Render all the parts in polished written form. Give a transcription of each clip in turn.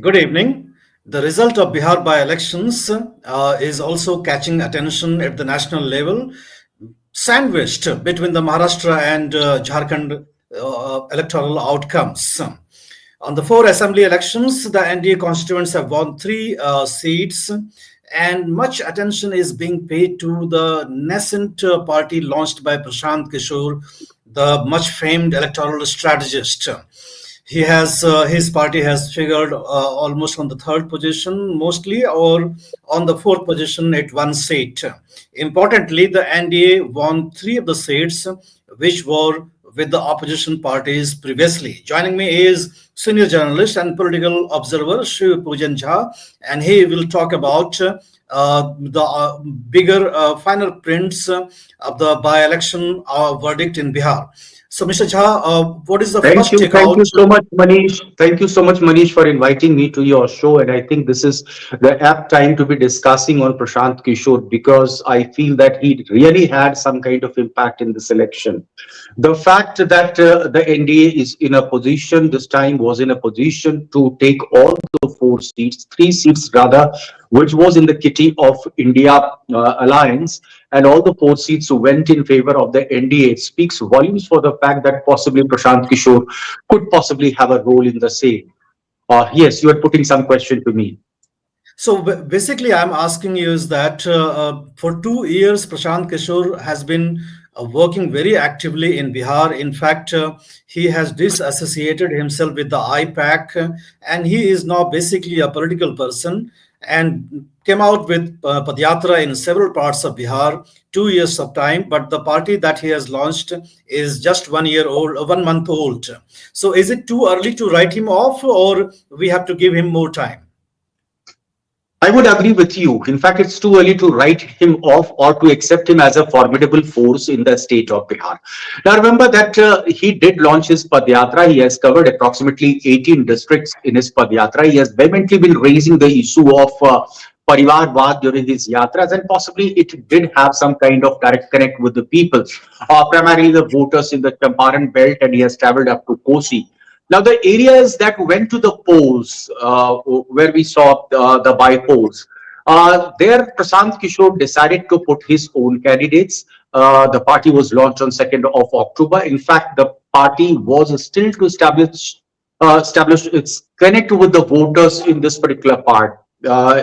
Good evening. The result of Bihar by-elections is also catching attention at the national level, sandwiched between the Maharashtra and Jharkhand electoral outcomes. On the four assembly elections, the NDA constituents have won three seats, and much attention is being paid to the nascent party launched by Prashant Kishor, the much famed electoral strategist. He has his party has figured almost on the third position mostly, or on the fourth position at one seat. Importantly, the NDA won three of the seats which were with the opposition parties previously. Joining me is senior journalist and political observer Shiv Pujan Jha, and he will talk about the bigger finer prints of the by-election verdict in Bihar. So, Mr. Jha, what is the first Thank takeout? you so much, Manish. Thank you so much, Manish, for inviting me to your show. And I think this is the apt time to be discussing on Prashant Kishor because I feel that he really had some kind of impact in this election. The fact that the NDA is in a position, this time was in a position to take all the four seats, three seats rather, which was in the kitty of India alliance, and all the four seats went in favor of the NDA. It speaks volumes for the fact that possibly Prashant Kishor could possibly have a role in the same. Yes, you are putting some question to me. So basically, I'm asking you is that for 2 years, Prashant Kishor has been working very actively in Bihar. In fact, he has disassociated himself with the IPAC, and he is now basically a political person and came out with Padyatra in several parts of Bihar, 2 years of time. But the party that he has launched is just 1 year old, 1 month old. So is it too early to write him off, or we have to give him more time? I would agree with you. In fact, it's too early to write him off or to accept him as a formidable force in the state of Bihar. Now, remember that he did launch his Padyatra. He has covered approximately 18 districts in his Padyatra. He has vehemently been raising the issue of Parivarvad during his yatras, and possibly it did have some kind of direct connect with the people, primarily the voters in the Champaran belt, and he has traveled up to Kosi. Now, the areas that went to the polls, where we saw the by polls, there Prasant Kishore decided to put his own candidates. The party was launched on 2nd of October. In fact, the party was still to establish its connect with the voters in this particular part,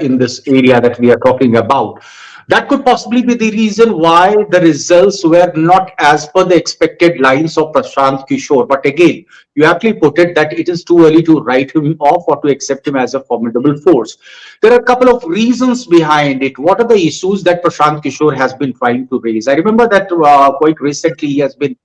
in this area that we are talking about. That could possibly be the reason why the results were not as per the expected lines of Prashant Kishore. But again, you actually put it that it is too early to write him off or to accept him as a formidable force. There are a couple of reasons behind it. What are the issues that Prashant Kishore has been trying to raise? I remember that quite recently he has been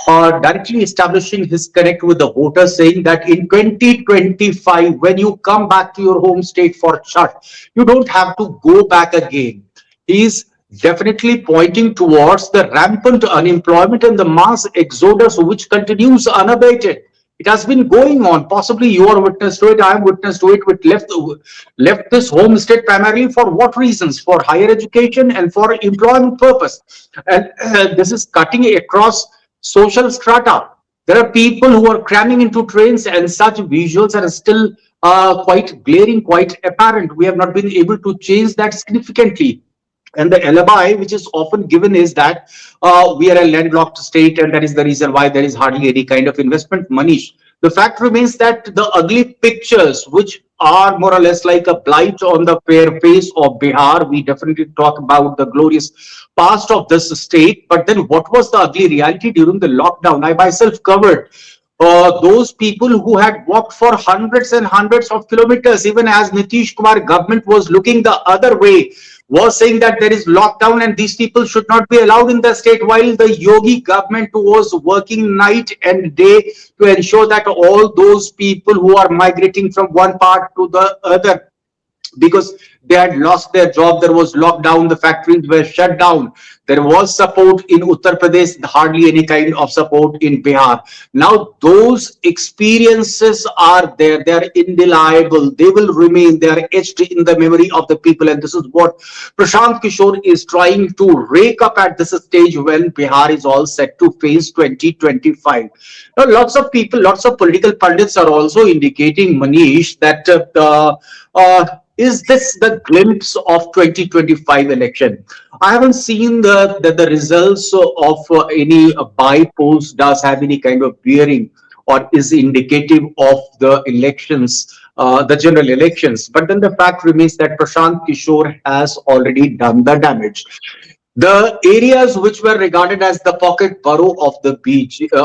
directly establishing his connect with the voters, saying that in 2025, when you come back to your home state for Chhath, you don't have to go back again. He's definitely pointing towards the rampant unemployment and the mass exodus which continues unabated. It has been going on. Possibly you are witness to it. I am witness to it. Which left this home state primarily for what reasons? For higher education and for employment purpose. And this is cutting across social strata. There are people who are cramming into trains, and such visuals are still quite glaring, quite apparent. We have not been able to change that significantly. And the alibi which is often given is that we are a landlocked state, and that is the reason why there is hardly any kind of investment. Manish, the fact remains that the ugly pictures, which are more or less like a blight on the fair face of Bihar, we definitely talk about the glorious past of this state. But then what was the ugly reality during the lockdown? I myself covered those people who had walked for hundreds and hundreds of kilometers, even as Nitish Kumar government was looking the other way, was saying that there is lockdown and these people should not be allowed in the state, while the Yogi government was working night and day to ensure that all those people who are migrating from one part to the other because they had lost their job. There was lockdown, the factories were shut down. There was support in Uttar Pradesh, hardly any kind of support in Bihar. Now those experiences are there, they are indelible, they will remain, they are etched in the memory of the people, and this is what Prashant Kishor is trying to rake up at this stage when Bihar is all set to face 2025. Now lots of people, lots of political pundits are also indicating, Manish, that is this the glimpse of 2025 election? I haven't seen the results of any by polls does have any kind of bearing or is indicative of the elections, the general elections. But then the fact remains that Prashant Kishor has already done the damage. The areas which were regarded as the pocket borough of the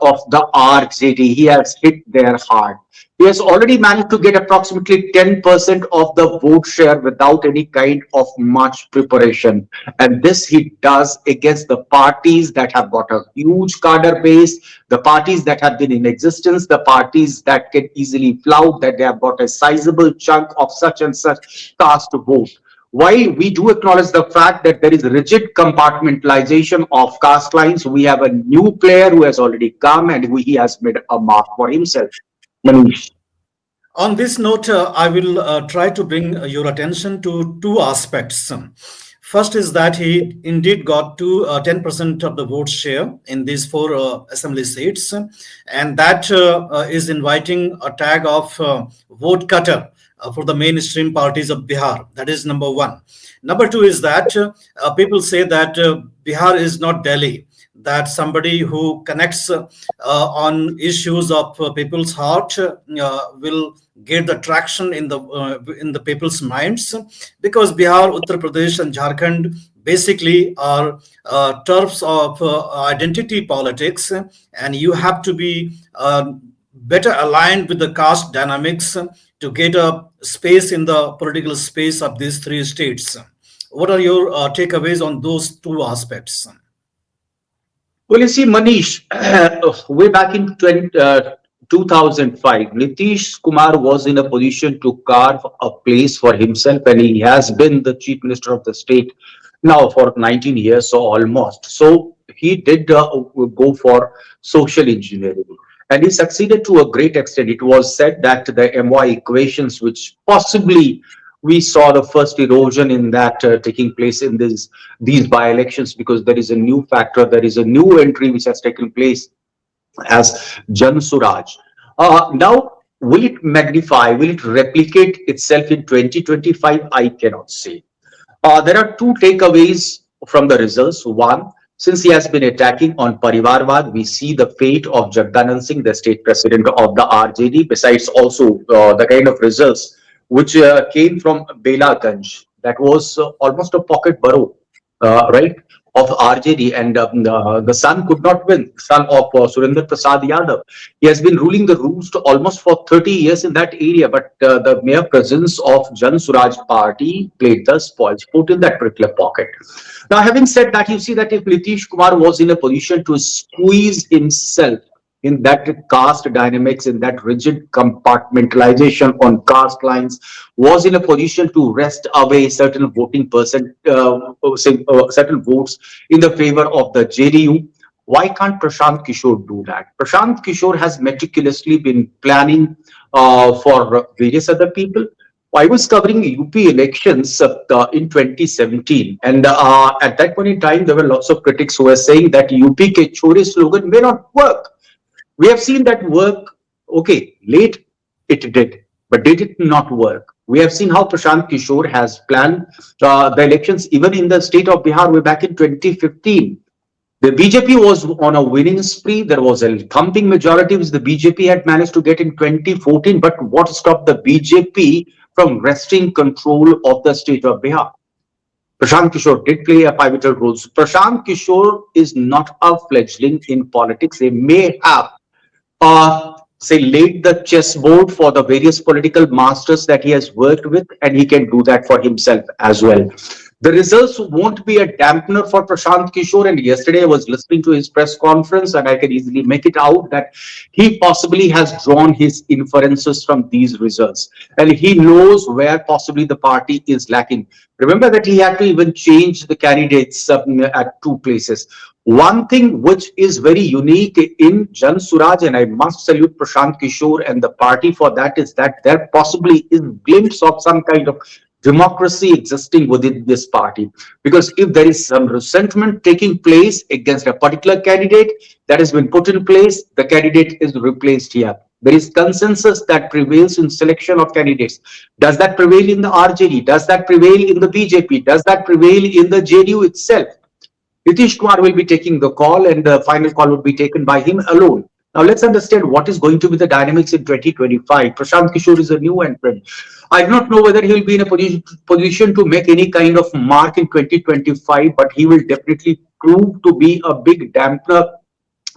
of the RJD, he has hit there hard. He has already managed to get approximately 10% of the vote share without any kind of much preparation. And this he does against the parties that have got a huge cadre base, the parties that have been in existence, the parties that can easily flout, that they have got a sizable chunk of such and such caste vote. While we do acknowledge the fact that there is rigid compartmentalization of caste lines, we have a new player who has already come and who he has made a mark for himself. Manish. On this note, I will try to bring your attention to two aspects. First is that he indeed got to 10% of the vote share in these four assembly seats, and that is inviting a tag of vote cutter for the mainstream parties of Bihar. That is number one. Number two is that people say that Bihar is not Delhi, that somebody who connects on issues of people's heart will get the traction in the people's minds, because Bihar, Uttar Pradesh, and Jharkhand basically are turfs of identity politics, and you have to be better aligned with the caste dynamics to get a space in the political space of these three states. What are your takeaways on those two aspects? Well, you see, Manish, way back in 2005, Nitish Kumar was in a position to carve a place for himself, and he has been the chief minister of the state now for 19 years, so almost. So he did go for social engineering, and he succeeded to a great extent. It was said that the MY equations, which possibly we saw the first erosion in that taking place in these by-elections, because there is a new factor, there is a new entry which has taken place as Jan Suraj. Now, will it magnify, will it replicate itself in 2025? I cannot say. There are two takeaways from the results. One, since he has been attacking on Parivarwad, we see the fate of Jagdanand Singh, the state president of the RJD, besides also the kind of results which came from Byelection. That was almost a pocket borough, right, of RJD, and the son could not win, son of Surendra Prasad Yadav. He has been ruling the roost almost for 30 years in that area, but the mere presence of Jan Suraj party played the spoilsport in that particular pocket. Now, having said that, you see that if Nitish Kumar was in a position to squeeze himself in that caste dynamics, in that rigid compartmentalization on caste lines, was in a position to wrest away certain voting certain votes in the favor of the JDU. Why can't Prashant Kishor do that? Prashant Kishor has meticulously been planning for various other people. I was covering UP elections in 2017, and at that point in time, there were lots of critics who were saying that UP ke chore slogan may not work. We have seen that work, okay, late it did, but did it not work? We have seen how Prashant Kishor has planned the elections even in the state of Bihar way back in 2015. The BJP was on a winning spree. There was a thumping majority which the BJP had managed to get in 2014. But what stopped the BJP from wresting control of the state of Bihar? Prashant Kishor did play a pivotal role. So Prashant Kishor is not a fledgling in politics. They may have say laid the chessboard for the various political masters that he has worked with, and he can do that for himself as well. The results won't be a dampener for Prashant Kishor. And yesterday I was listening to his press conference, and I can easily make it out that he possibly has drawn his inferences from these results. And he knows where possibly the party is lacking. Remember that he had to even change the candidates at two places. One thing which is very unique in Jan Suraj, and I must salute Prashant Kishor and the party for that, is that there possibly is glimpse of some kind of democracy existing within this party. Because if there is some resentment taking place against a particular candidate that has been put in place, the candidate is replaced here. There is consensus that prevails in selection of candidates. Does that prevail in the RJD? Does that prevail in the BJP? Does that prevail in the JDU itself? Nitish Kumar will be taking the call, and the final call would be taken by him alone. Now let's understand what is going to be the dynamics in 2025. Prashant Kishor is a new entrant. I do not know whether he will be in a position to make any kind of mark in 2025, but he will definitely prove to be a big dampener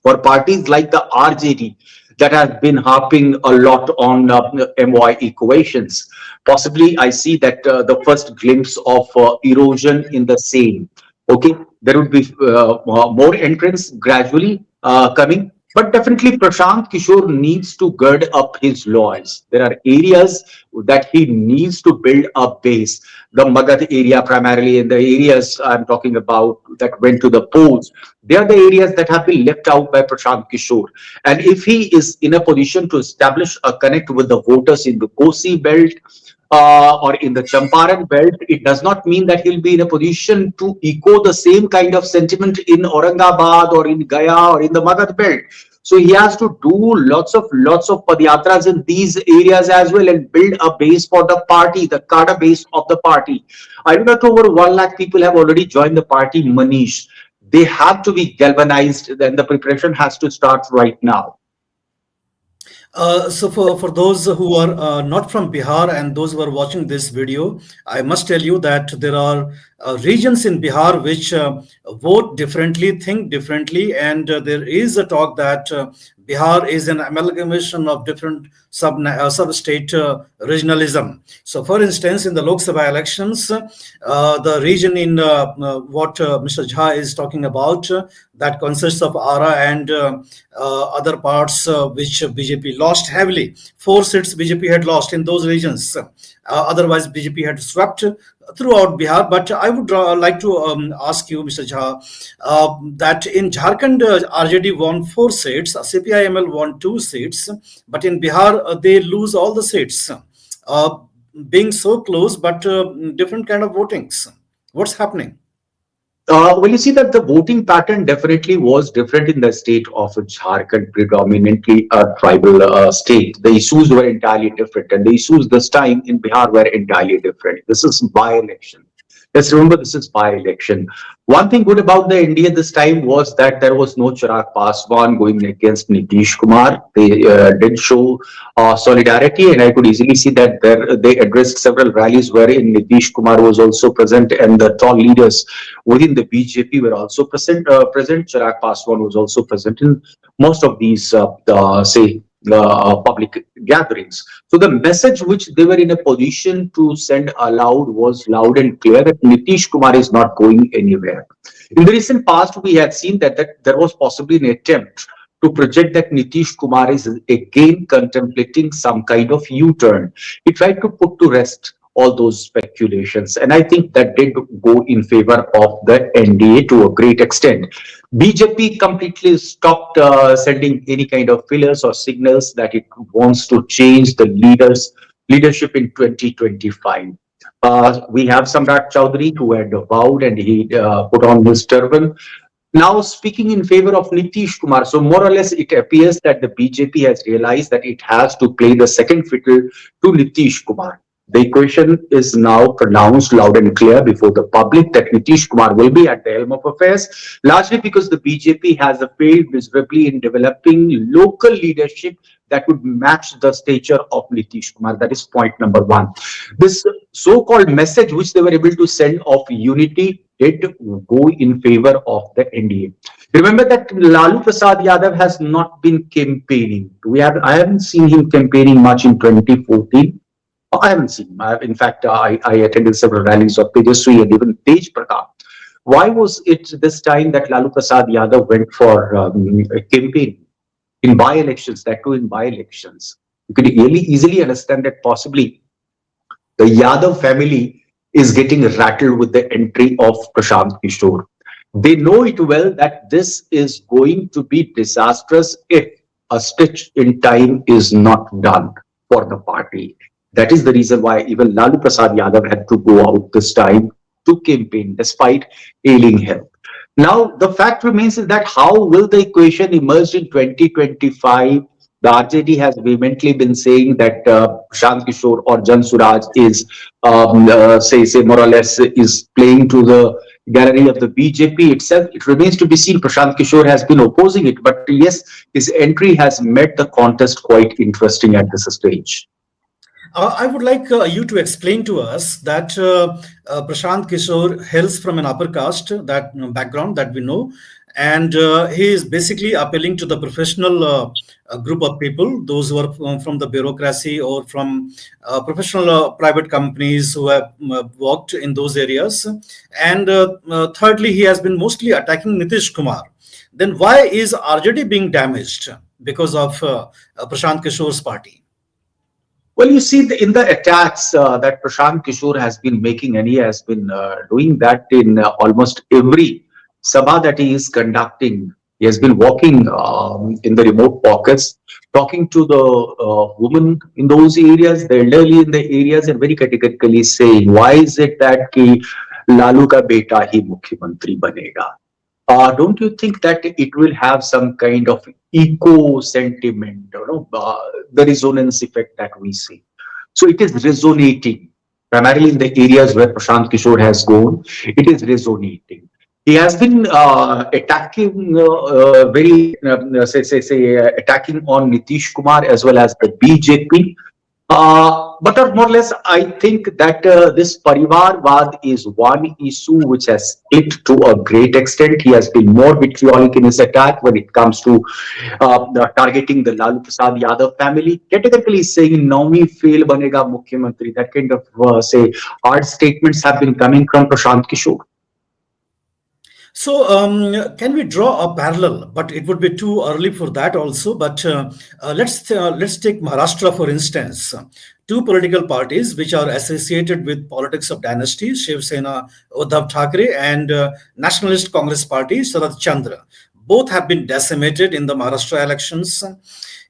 for parties like the RJD that have been harping a lot on MY equations. Possibly, I see that the first glimpse of erosion in the same. Okay, there would be more entrants gradually coming, but definitely Prashant Kishor needs to gird up his loins. There are areas that he needs to build a base. The Magadh area primarily, and the areas I'm talking about that went to the polls, they are the areas that have been left out by Prashant Kishor. And if he is in a position to establish a connect with the voters in the Kosi belt, or in the Champaran belt, it does not mean that he'll be in a position to echo the same kind of sentiment in Aurangabad or in Gaya or in the Magadh belt. So he has to do lots of padyatras in these areas as well and build a base for the party, the cadre base of the party. I know that over 1 lakh people have already joined the party, Manish. They have to be galvanized, then the preparation has to start right now. So for those who are not from Bihar and those who are watching this video, I must tell you that there are regions in Bihar which vote differently, think differently, and there is a talk that Bihar is an amalgamation of different sub-state regionalism. So, for instance, in the Lok Sabha elections, the region in what Mr. Jha is talking about, that consists of Ara and other parts which BJP lost heavily. 4 seats BJP had lost in those regions. Otherwise, BJP had swept throughout Bihar. But I would like to ask you, Mr. Jha, that in Jharkhand, RJD won 4 seats, CPIML won 2 seats, but in Bihar, they lose all the seats, being so close, but different kind of votings. What's happening? Well, you see that the voting pattern definitely was different in the state of Jharkhand, predominantly a tribal state. The issues were entirely different, and the issues this time in Bihar were entirely different. This is by-election. Let's remember, this is by-election. One thing good about the NDA this time was that there was no Chirag Paswan going against Nitish Kumar. They did show solidarity, and I could easily see that they addressed several rallies wherein Nitish Kumar was also present, and the tall leaders within the BJP were also present. Chirag Paswan was also present in most of these, public gatherings. So the message which they were in a position to send aloud was loud and clear that Nitish Kumar is not going anywhere. In the recent past, we had seen that there was possibly an attempt to project that Nitish Kumar is again contemplating some kind of U-turn. He tried to put to rest all those speculations, and I think that did go in favor of the NDA to a great extent. BJP completely stopped sending any kind of fillers or signals that it wants to change the leadership in 2025. We have Samrat Chaudhary, who had vowed and he put on his turban, now speaking in favor of Nitish Kumar. So more or less it appears that the BJP has realized that it has to play the second fiddle to Nitish Kumar. The equation is now pronounced loud and clear before the public that Nitish Kumar will be at the helm of affairs, largely because the BJP has failed miserably in developing local leadership that would match the stature of Nitish Kumar. That is point number 1. This so-called message which they were able to send of unity did go in favor of the NDA. Remember that Lalu Prasad Yadav has not been campaigning. I haven't seen him campaigning much in 2014. I haven't seen him. In fact, I attended several rallies of Tejaswi and even Tej Pratap. Why was it this time that Lalu Prasad Yadav went for a campaign in by-elections, that too in by-elections? You could really easily understand that possibly the Yadav family is getting rattled with the entry of Prashant Kishor. They know it well that this is going to be disastrous if a stitch in time is not done for the party. That is the reason why even Lalu Prasad Yadav had to go out this time to campaign despite ailing health. Now, the fact remains is that how will the equation emerge in 2025? The RJD has vehemently been saying that Prashant Kishor or Jan Suraj is, say more or less, is playing to the gallery of the BJP itself. It remains to be seen. Prashant Kishor has been opposing it, but yes, his entry has made the contest quite interesting at this stage. I would like you to explain to us that Prashant Kishore hails from an upper caste, that background that we know, and he is basically appealing to the professional group of people, those who are from the bureaucracy or from professional private companies who have worked in those areas. And thirdly, he has been mostly attacking Nitish Kumar. Then why is RJD being damaged because of Prashant Kishore's party? Well, you see, in the attacks that Prashant Kishore has been making, and he has been doing that in almost every sabha that he is conducting. He has been walking in the remote pockets, talking to the women in those areas, the elderly in the areas, and very categorically saying, "Why is it that ki Lalu ka beta hi mukhyamantri banega?" Don't you think that it will have some kind of eco sentiment, the resonance effect that we see? So it is resonating primarily in the areas where Prashant Kishore has gone. It is resonating. He has been attacking very attacking on Nitish Kumar as well as the BJP. But more or less, I think that this Parivarvad is one issue which has split to a great extent. He has been more vitriolic in his attack when it comes to targeting the Lalu Prasad Yadav family, categorically saying "Naumi fail banega Mukhyamantri." That kind of hard statements have been coming from Prashant Kishore. So, can we draw a parallel? But it would be too early for that also. But let's take Maharashtra for instance. Two political parties which are associated with politics of dynasty, Shiv Sena, Uddhav Thackeray, and Nationalist Congress Party, Sharad Chandra. Both have been decimated in the Maharashtra elections.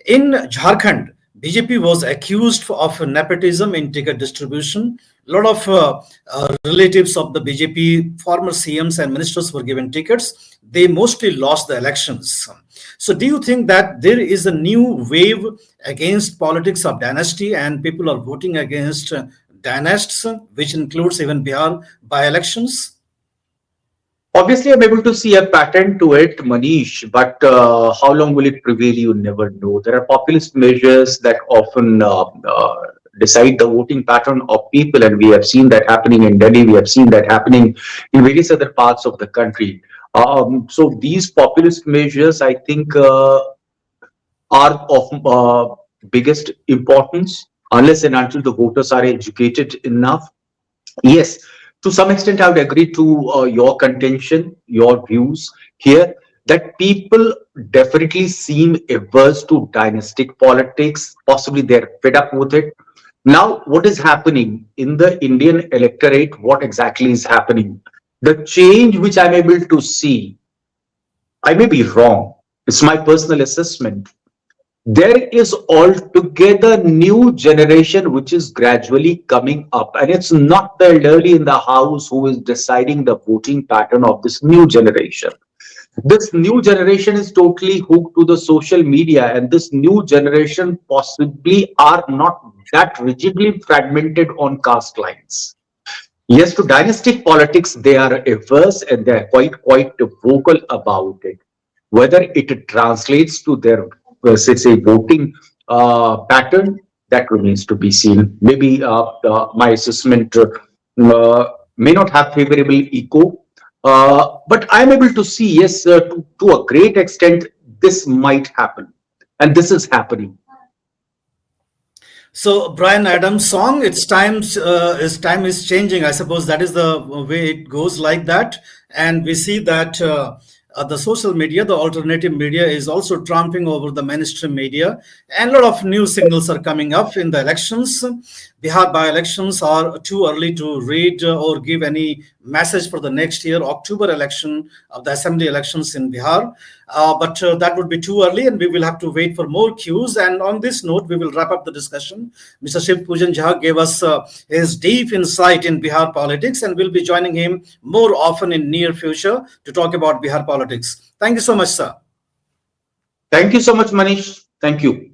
In Jharkhand, BJP was accused of nepotism in ticket distribution. A lot of relatives of the BJP former CMs and ministers were given tickets. They mostly lost the elections. So, do you think that there is a new wave against politics of dynasty and people are voting against dynasts, which includes even Bihar by elections? Obviously, I'm able to see a pattern to it, Manish, but how long will it prevail? You never know. There are populist measures that often decide the voting pattern of people, and we have seen that happening in Delhi. We have seen that happening in various other parts of the country. So these populist measures, I think, are of biggest importance unless and until the voters are educated enough. Yes, to some extent, I would agree to your contention, your views here, that people definitely seem averse to dynastic politics. Possibly they're fed up with it. Now, what is happening in the Indian electorate? What exactly is happening? The change which I'm able to see, I may be wrong. It's my personal assessment. There is altogether new generation which is gradually coming up, and it's not the elderly in the house who is deciding the voting pattern of this new generation. This new generation is totally hooked to the social media, and this new generation possibly are not that rigidly fragmented on caste lines. Yes, to dynastic politics, they are averse and they are quite vocal about it. Whether it translates to their, say, voting pattern, that remains to be seen. Maybe my assessment may not have favorable echo, but I'm able to see, yes, to a great extent, this might happen. And this is happening. So Brian Adams' song, its time is changing. I suppose that is the way it goes like that, and we see that the social media, the alternative media, is also trumping over the mainstream media, and a lot of new signals are coming up in the elections. Bihar by-elections are too early to read or give any message for the next year October election of the assembly elections in Bihar. But that would be too early, and we will have to wait for more cues. And on this note, we will wrap up the discussion. Mr. Shiv Pujan Jha gave us his deep insight in Bihar politics, and we'll be joining him more often in near future to talk about Bihar politics. Thank you so much, sir. Thank you so much, Manish. Thank you.